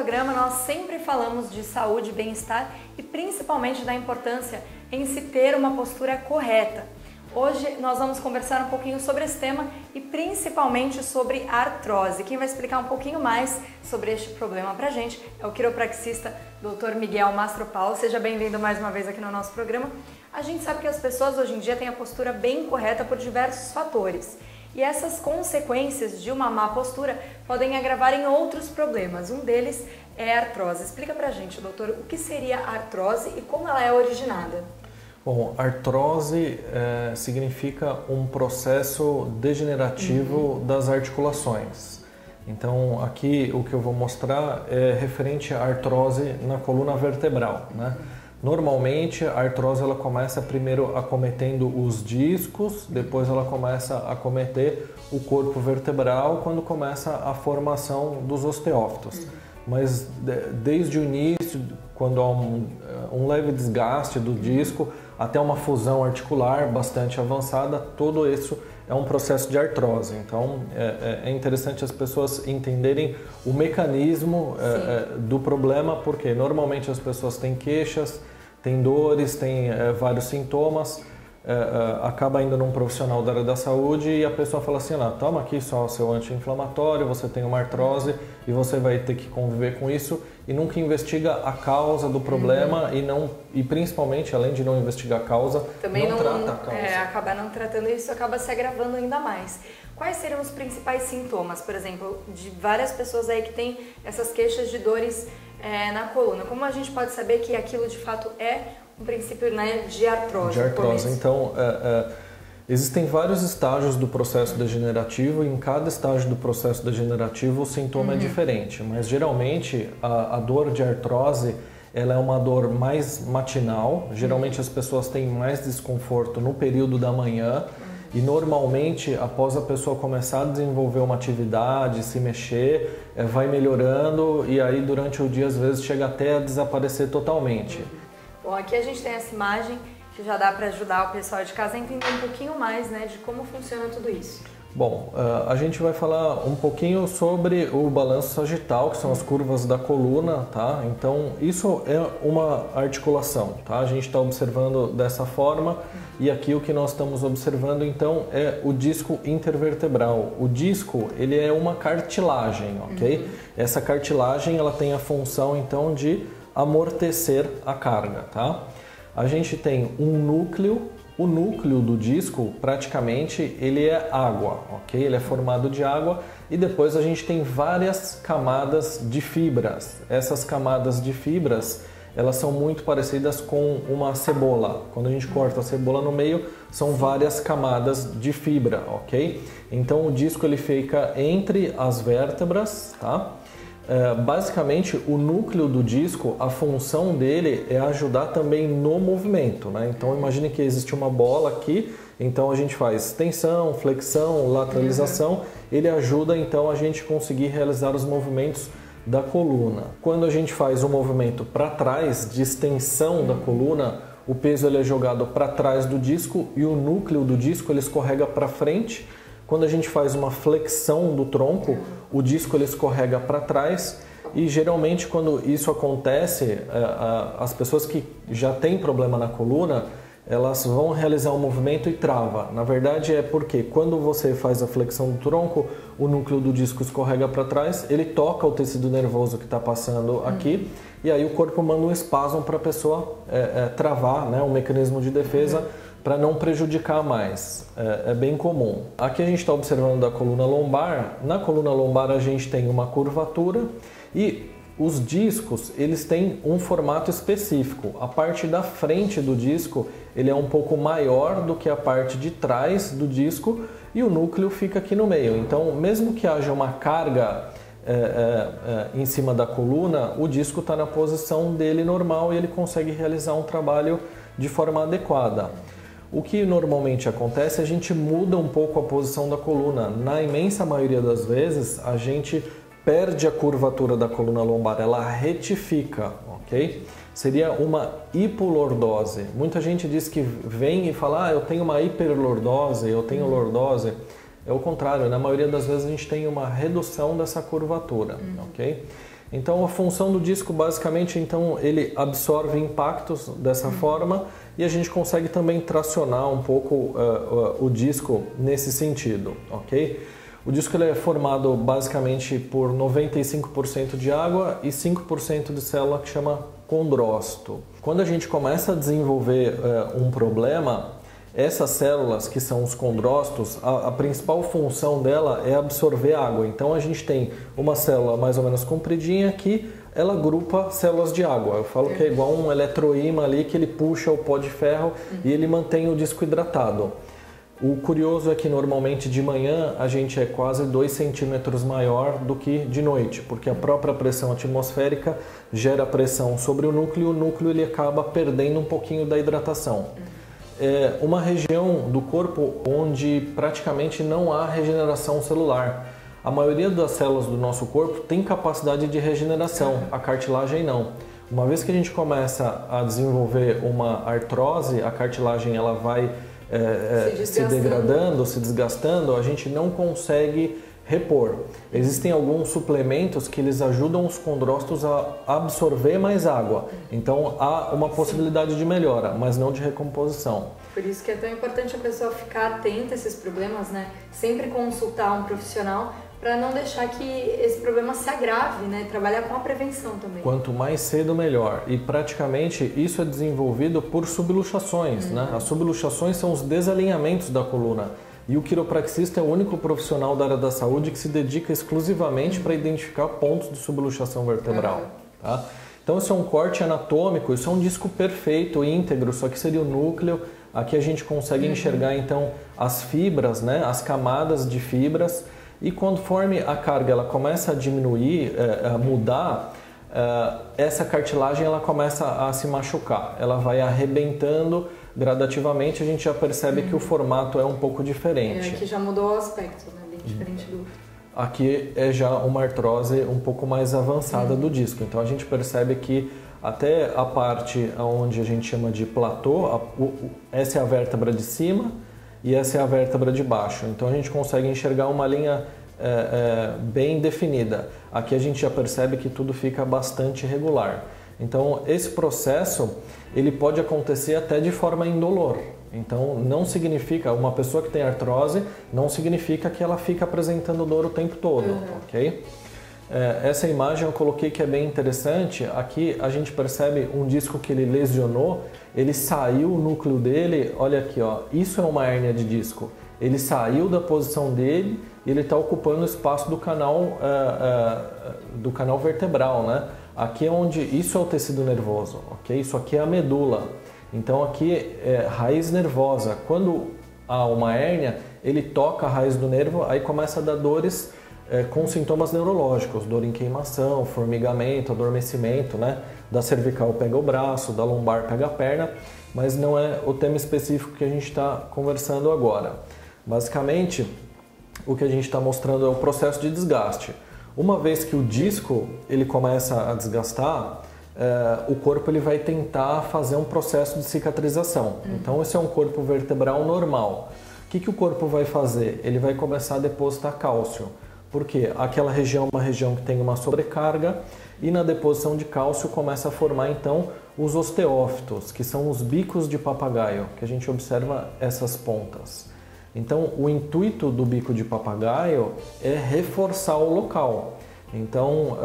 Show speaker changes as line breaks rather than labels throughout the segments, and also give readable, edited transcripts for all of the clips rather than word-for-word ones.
programa nós sempre falamos de saúde, bem-estar e principalmente da importância em se ter uma postura correta. Hoje nós vamos conversar um pouquinho sobre esse tema e principalmente sobre artrose. Quem vai explicar um pouquinho mais sobre este problema pra gente é o quiropraxista Dr. Miguel Mastropalo. Seja bem-vindo mais uma vez aqui no nosso programa. A gente sabe que as pessoas hoje em dia têm a postura bem correta por diversos fatores. E essas consequências de uma má postura podem agravar em outros problemas. Um deles é a artrose. Explica pra gente, doutor, o que seria a artrose e como ela é originada?
Bom, artrose significa um processo degenerativo das articulações. Então, aqui o que eu vou mostrar é referente à artrose na coluna vertebral, né? Normalmente, a artrose ela começa primeiro acometendo os discos, depois ela começa a acometer o corpo vertebral quando começa a formação dos osteófitos. Mas desde o início, quando há um leve desgaste do disco, até uma fusão articular bastante avançada, todo isso é um processo de artrose. Então, é interessante as pessoas entenderem o mecanismo do problema, porque normalmente as pessoas têm queixas, têm dores, têm vários sintomas, acaba indo num profissional da área da saúde e a pessoa fala assim, toma aqui só o seu anti-inflamatório, você tem uma artrose e você vai ter que conviver com isso, e nunca investiga a causa do problema e principalmente, além de não investigar a causa,
também
não trata a causa.
Acabar não tratando isso acaba se agravando ainda mais. Quais seriam os principais sintomas, por exemplo, de várias pessoas aí que têm essas queixas de dores na coluna? Como a gente pode saber que aquilo de fato é um princípio, né, de artrose?
De artrose. Então, existem vários estágios do processo degenerativo e em cada estágio do processo degenerativo o sintoma é diferente, mas geralmente a dor de artrose ela é uma dor mais matinal, geralmente as pessoas têm mais desconforto no período da manhã e normalmente após a pessoa começar a desenvolver uma atividade, se mexer, vai melhorando e aí durante o dia às vezes chega até a desaparecer totalmente.
Bom, aqui a gente tem essa imagem que já dá para ajudar o pessoal de casa a entender um pouquinho mais, né, de como funciona tudo isso.
Bom, a gente vai falar um pouquinho sobre o balanço sagital, que são as curvas da coluna, tá? Então, isso é uma articulação, tá? A gente está observando dessa forma e aqui o que nós estamos observando, então, é o disco intervertebral. O disco, ele é uma cartilagem, ok? Essa cartilagem, ela tem a função, então, de amortecer a carga, tá? A gente tem um núcleo, o núcleo do disco praticamente ele é água, ok? Ele é formado de água e depois a gente tem várias camadas de fibras. Essas camadas de fibras, elas são muito parecidas com uma cebola. Quando a gente corta a cebola no meio, são várias camadas de fibra, ok? Então o disco ele fica entre as vértebras, tá? Basicamente, o núcleo do disco, a função dele é ajudar também no movimento, né? Então, imagine que existe uma bola aqui, então a gente faz extensão, flexão, lateralização, ele ajuda então a gente conseguir realizar os movimentos da coluna. Quando a gente faz um movimento para trás, de extensão da coluna, o peso ele é jogado para trás do disco e o núcleo do disco ele escorrega para frente. Quando a gente faz uma flexão do tronco, o disco ele escorrega para trás e geralmente quando isso acontece, as pessoas que já têm problema na coluna, elas vão realizar um movimento e trava. Na verdade é porque quando você faz a flexão do tronco, o núcleo do disco escorrega para trás, ele toca o tecido nervoso que está passando aqui e aí o corpo manda um espasmo para a pessoa travar, né, um mecanismo de defesa para não prejudicar mais. É bem comum. Aqui a gente está observando da coluna lombar. Na coluna lombar a gente tem uma curvatura e os discos eles têm um formato específico. A parte da frente do disco ele é um pouco maior do que a parte de trás do disco e o núcleo fica aqui no meio. Então, mesmo que haja uma carga em cima da coluna, o disco está na posição dele normal e ele consegue realizar um trabalho de forma adequada. O que normalmente acontece é a gente muda um pouco a posição da coluna. Na imensa maioria das vezes, a gente perde a curvatura da coluna lombar, ela retifica, ok? Seria uma hipolordose. Muita gente diz que vem e fala, eu tenho uma hiperlordose, eu tenho lordose. É o contrário, na maioria das vezes a gente tem uma redução dessa curvatura, ok? Então a função do disco basicamente, então, ele absorve impactos dessa forma e a gente consegue também tracionar um pouco o disco nesse sentido, ok? O disco ele é formado basicamente por 95% de água e 5% de célula que chama condrócito. Quando a gente começa a desenvolver um problema, essas células, que são os condrócitos, a principal função dela é absorver água. Então a gente tem uma célula mais ou menos compridinha que ela agrupa células de água. Eu falo que é igual um eletroímã ali que ele puxa o pó de ferro e ele mantém o disco hidratado. O curioso é que normalmente de manhã a gente é quase 2 centímetros maior do que de noite, porque a própria pressão atmosférica gera pressão sobre o núcleo e o núcleo ele acaba perdendo um pouquinho da hidratação. É uma região do corpo onde praticamente não há regeneração celular. A maioria das células do nosso corpo tem capacidade de regeneração, a cartilagem não. Uma vez que a gente começa a desenvolver uma artrose, a cartilagem ela vai se degradando, se desgastando, a gente não consegue repor. Existem alguns suplementos que eles ajudam os condrócitos a absorver mais água. Então há uma possibilidade de melhora, mas não de recomposição.
Por isso que é tão importante a pessoa ficar atenta a esses problemas, né? Sempre consultar um profissional para não deixar que esse problema se agrave, né? Trabalhar com a prevenção também.
Quanto mais cedo, melhor. E praticamente isso é desenvolvido por subluxações, né? As subluxações são os desalinhamentos da coluna. E o quiropraxista é o único profissional da área da saúde que se dedica exclusivamente para identificar pontos de subluxação vertebral. Tá? Então isso é um corte anatômico, isso é um disco perfeito, íntegro, só que seria o núcleo. Aqui a gente consegue enxergar então as fibras, né? As camadas de fibras. E conforme a carga ela começa a diminuir, a mudar, essa cartilagem ela começa a se machucar. Ela vai arrebentando gradativamente, a gente já percebe que o formato é um pouco diferente.
Aqui já mudou o aspecto, né? Bem diferente do...
Aqui é já uma artrose um pouco mais avançada do disco. Então a gente percebe que até a parte onde a gente chama de platô, essa é a vértebra de cima e essa é a vértebra de baixo. Então a gente consegue enxergar uma linha bem definida. Aqui a gente já percebe que tudo fica bastante irregular. Então esse processo ele pode acontecer até de forma indolor. Então não significa, uma pessoa que tem artrose não significa que ela fica apresentando dor o tempo todo, ok? Essa imagem eu coloquei que é bem interessante. Aqui a gente percebe um disco que ele lesionou, ele saiu o núcleo dele, olha aqui, ó, isso é uma hérnia de disco. Ele saiu da posição dele e ele está ocupando o espaço do canal vertebral, né? Aqui é onde, isso é o tecido nervoso, ok? Isso aqui é a medula. Então aqui é raiz nervosa. Quando há uma hérnia, ele toca a raiz do nervo, aí começa a dar dores com sintomas neurológicos, dor em queimação, formigamento, adormecimento, né? Da cervical pega o braço, da lombar pega a perna, mas não é o tema específico que a gente está conversando agora. Basicamente, o que a gente está mostrando é o processo de desgaste. Uma vez que o disco ele começa a desgastar, o corpo ele vai tentar fazer um processo de cicatrização. Então esse é um corpo vertebral normal. O que o corpo vai fazer? Ele vai começar a depositar cálcio. Porque aquela região é uma região que tem uma sobrecarga e na deposição de cálcio começa a formar então os osteófitos, que são os bicos de papagaio, que a gente observa essas pontas. Então o intuito do bico de papagaio é reforçar o local. Então,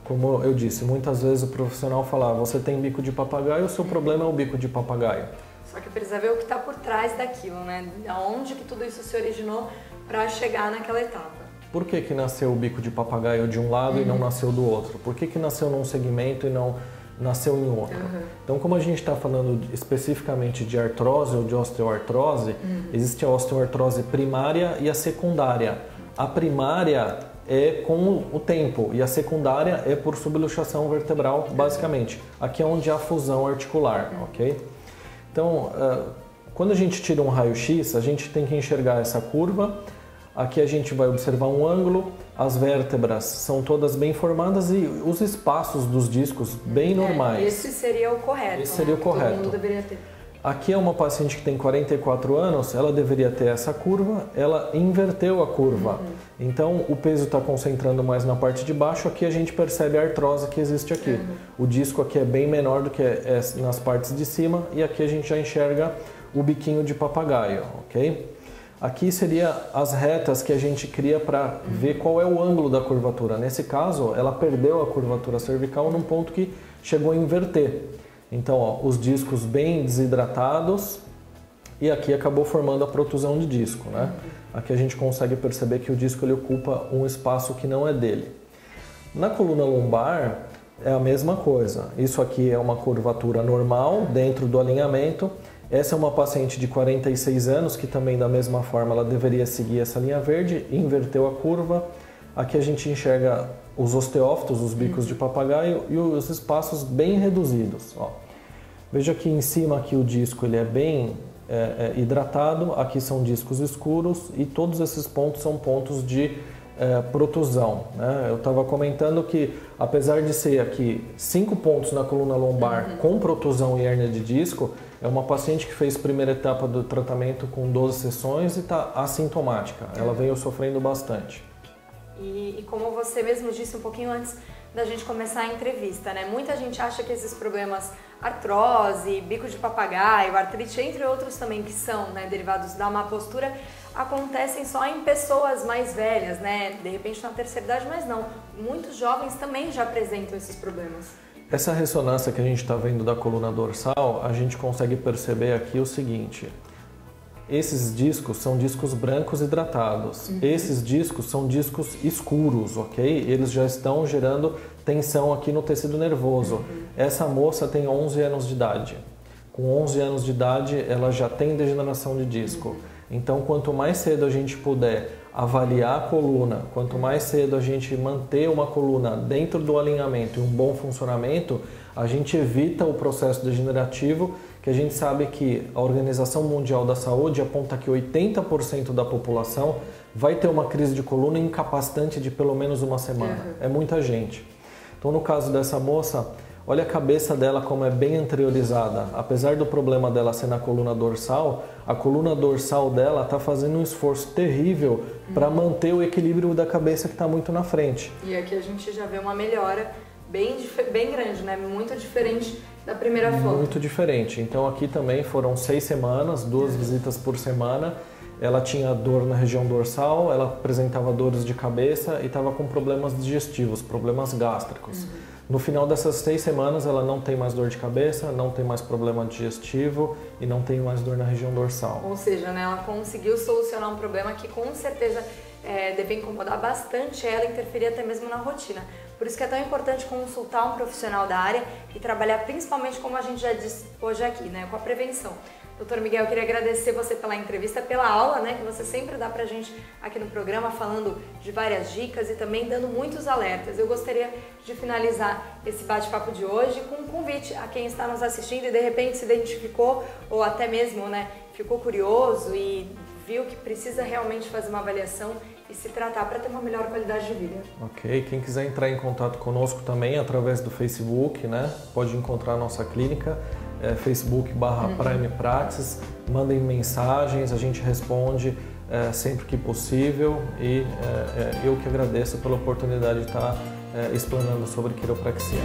como eu disse, muitas vezes o profissional fala, você tem bico de papagaio, o seu problema é o bico de papagaio.
Só que precisa ver o que está por trás daquilo, né? Aonde que tudo isso se originou para chegar naquela etapa.
Por que nasceu o bico de papagaio de um lado e não nasceu do outro? Por que nasceu num segmento e não nasceu em outro? Então, como a gente está falando especificamente de artrose ou de osteoartrose, existe a osteoartrose primária e a secundária. A primária é com o tempo e a secundária é por subluxação vertebral, basicamente. Aqui é onde há fusão articular, ok? Então, quando a gente tira um raio-x, a gente tem que enxergar essa curva. Aqui a gente vai observar um ângulo, as vértebras são todas bem formadas e os espaços dos discos bem normais.
Esse seria o correto.
Esse seria o correto.
Todo mundo deveria ter.
Aqui é uma paciente que tem 44 anos, ela deveria ter essa curva, ela inverteu a curva. Então o peso está concentrando mais na parte de baixo, aqui a gente percebe a artrose que existe aqui. O disco aqui é bem menor do que nas partes de cima e aqui a gente já enxerga o biquinho de papagaio, ok? Aqui seria as retas que a gente cria para ver qual é o ângulo da curvatura. Nesse caso, ela perdeu a curvatura cervical num ponto que chegou a inverter. Então, ó, os discos bem desidratados e aqui acabou formando a protusão de disco, né? Aqui a gente consegue perceber que o disco ele ocupa um espaço que não é dele. Na coluna lombar é a mesma coisa. Isso aqui é uma curvatura normal dentro do alinhamento. Essa é uma paciente de 46 anos que também da mesma forma ela deveria seguir essa linha verde, inverteu a curva. Aqui a gente enxerga os osteófitos, os bicos de papagaio e os espaços bem reduzidos. Ó. Veja que em cima aqui o disco ele é bem hidratado, aqui são discos escuros e todos esses pontos são pontos de protusão. Né? Eu estava comentando que apesar de ser aqui 5 pontos na coluna lombar com protusão e hérnia de disco, é uma paciente que fez primeira etapa do tratamento com 12 sessões e está assintomática. Ela veio sofrendo bastante.
E como você mesmo disse um pouquinho antes da gente começar a entrevista, né? Muita gente acha que esses problemas, artrose, bico de papagaio, artrite, entre outros também que são, né, derivados da má postura, acontecem só em pessoas mais velhas, né? De repente na terceira idade, mas não. Muitos jovens também já apresentam esses problemas.
Essa ressonância que a gente está vendo da coluna dorsal, a gente consegue perceber aqui o seguinte. Esses discos são discos brancos hidratados. Esses discos são discos escuros, ok? Eles já estão gerando tensão aqui no tecido nervoso. Essa moça tem 11 anos de idade. Com 11 anos de idade, ela já tem degeneração de disco. Então, quanto mais cedo a gente puder avaliar a coluna, quanto mais cedo a gente manter uma coluna dentro do alinhamento e um bom funcionamento, a gente evita o processo degenerativo, que a gente sabe que a Organização Mundial da Saúde aponta que 80% da população vai ter uma crise de coluna incapacitante de pelo menos uma semana. É muita gente. Então, no caso dessa moça, olha a cabeça dela como é bem anteriorizada. Apesar do problema dela ser na coluna dorsal, a coluna dorsal dela está fazendo um esforço terrível para manter o equilíbrio da cabeça que está muito na frente.
E aqui a gente já vê uma melhora bem grande, né? Muito diferente da primeira foto.
Muito diferente. Então aqui também foram 6 semanas, 2 visitas por semana. Ela tinha dor na região dorsal, ela apresentava dores de cabeça e estava com problemas digestivos, problemas gástricos. No final dessas 6 semanas, ela não tem mais dor de cabeça, não tem mais problema digestivo e não tem mais dor na região dorsal.
Ou seja, né, ela conseguiu solucionar um problema que com certeza deve incomodar bastante ela, interferir até mesmo na rotina. Por isso que é tão importante consultar um profissional da área e trabalhar principalmente, como a gente já disse hoje aqui, né, com a prevenção. Doutor Miguel, eu queria agradecer você pela entrevista, pela aula, né, que você sempre dá pra gente aqui no programa, falando de várias dicas e também dando muitos alertas. Eu gostaria de finalizar esse bate-papo de hoje com um convite a quem está nos assistindo e de repente se identificou ou até mesmo, né, ficou curioso e viu que precisa realmente fazer uma avaliação e se tratar para ter uma melhor qualidade de vida.
Ok, quem quiser entrar em contato conosco também através do Facebook, né, pode encontrar a nossa clínica. Facebook/Prime Praxis, mandem mensagens, a gente responde sempre que possível e eu que agradeço pela oportunidade de estar explanando sobre quiropraxia.